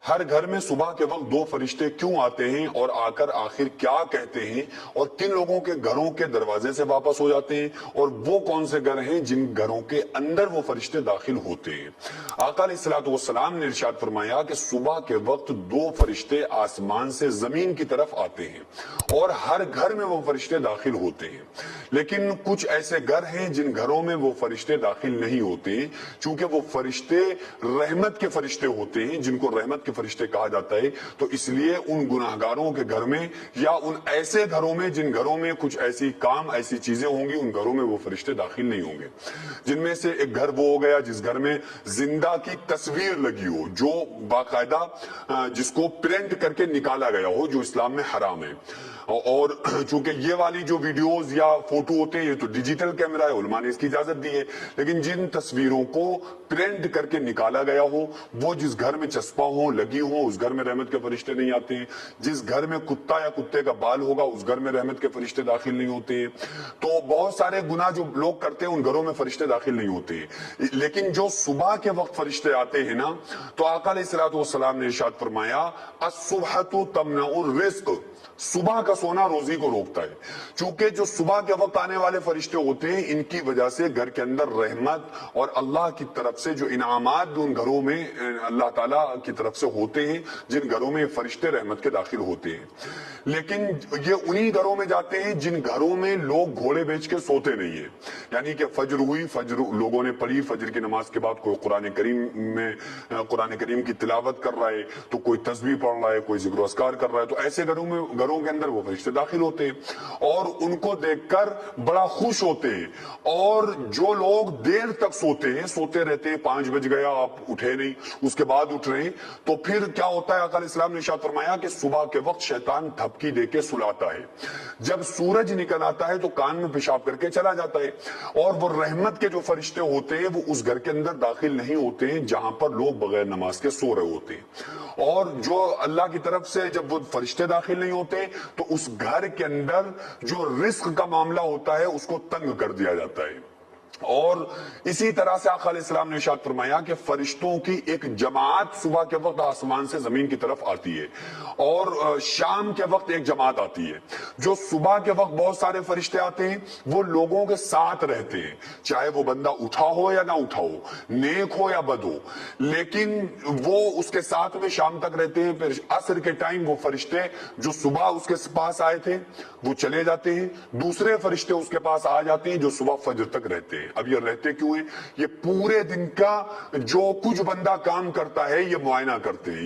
हर घर में सुबह के वक्त दो फरिश्ते क्यों आते हैं और आकर आखिर क्या कहते हैं और किन लोगों के घरों के दरवाजे से वापस हो जाते हैं और वो कौन से घर हैं जिन घरों के अंदर वो फरिश्ते दाखिल होते हैं। आका अलैहिस्सलातु वस्सलाम ने इरशाद फरमाया कि सुबह के वक्त दो फरिश्ते आसमान से जमीन की तरफ आते हैं और हर घर में वो फरिश्ते दाखिल होते हैं, लेकिन कुछ ऐसे घर हैं जिन घरों में वो फरिश्ते दाखिल नहीं होते, चूंकि वो फरिश्ते रहमत के फरिश्ते होते हैं जिनको रहमत के फरिश्ते कहा जाता है। तो इसलिए उन गुनाहगारों के घर में या उन ऐसे घरों में जिन घरों में कुछ ऐसी काम ऐसी चीजें होंगी, उन घरों में वो फरिश्ते दाखिल नहीं होंगे। जिनमें से एक घर वो हो गया जिस घर में जिंदा की तस्वीर लगी हो, जो बाकायदा जिसको प्रिंट करके निकाला गया हो, जो इस्लाम में हराम है। और चूंकि ये वाली जो वीडियोस या फोटो होते हैं ये तो डिजिटल कैमरा है, उलमा ने इसकी इजाजत दी है, लेकिन जिन तस्वीरों को प्रिंट करके निकाला गया हो, वो जिस घर में चस्पा हो लगी हो, उस घर में रहमत के फरिश्ते नहीं आते हैं। जिस घर में कुत्ता या कुत्ते का बाल होगा उस घर में रहमत के फरिश्ते दाखिल नहीं होते हैं। तो बहुत सारे गुनाह जो लोग करते हैं उन घरों में फरिश्ते दाखिल नहीं होते हैं। लेकिन जो सुबह के वक्त फरिश्ते आते हैं ना, तो आका अलैहिस्सलातु वस्सलाम ने इरशाद फरमाया, अस्सुबहतु तमनउर रिज़्क़, सुबह का सोना रोजी को रोकता है। चूंकि जो सुबह के वक्त आने वाले फरिश्ते होते हैं, इनकी वजह से घर के अंदर रहमत और अल्लाह की तरफ से जो इनामात उन घरों में अल्लाह ताला की तरफ से होते हैं, जिन घरों में फरिश्ते रहमत के दाखिल होते हैं। लेकिन ये उन्हीं घरों में जाते हैं जिन घरों में लोग घोड़े बेच के सोते नहीं है। यानी कि फजर हुई, फजर लोगों ने पढ़ी, फजर की नमाज के बाद कोई कुरान करीम की तिलावत कर रहा है, तो कोई तस्बीह पढ़ रहा है, कोई जिक्र अस्कार कर रहा है, तो ऐसे घरों के अंदर वो फरिश्ते दाखिल होते हैं और उनको देखकर बड़ा खुश होते हैं। और जो लोग देर तक सोते रहते हैं, 5 बज गया आप उठे नहीं, उसके बाद उठ रहे हैं, तो फिर क्या होता है, आका इस्लाम ने इरशाद फरमाया कि सुबह के वक्त शैतान धपकी देके सुलाता है। जब सूरज निकल आता है तो कान में पेशाब करके चला जाता है और वो रहमत के जो फरिश्ते होते हैं वो उस घर के अंदर दाखिल नहीं होते हैं जहां पर लोग बगैर नमाज के सो रहे होते हैं। और जो अल्लाह की तरफ से जब वो फरिश्ते दाखिल नहीं होते तो उस घर के अंदर जो रिस्क का मामला होता है उसको तंग कर दिया जाता है। और इसी तरह से आका अलैहिस्सलाम ने इरशाद फरमाया कि फरिश्तों की एक जमात सुबह के वक्त आसमान से जमीन की तरफ आती है और शाम के वक्त एक जमात आती है। जो सुबह के वक्त बहुत सारे फरिश्ते आते हैं वो लोगों के साथ रहते हैं, चाहे वो बंदा उठा हो या ना उठा हो, नेक हो या बद हो, लेकिन वो उसके साथ में शाम तक रहते हैं। फिर असर के टाइम वो फरिश्ते जो सुबह उसके पास आए थे वो चले जाते हैं, दूसरे फरिश्ते उसके पास आ जाते हैं जो सुबह फजर तक रहते हैं। अब ये रहते क्यों हैं? ये पूरे दिन का जो कुछ बंदा काम करता है ये मुआयना करते हैं।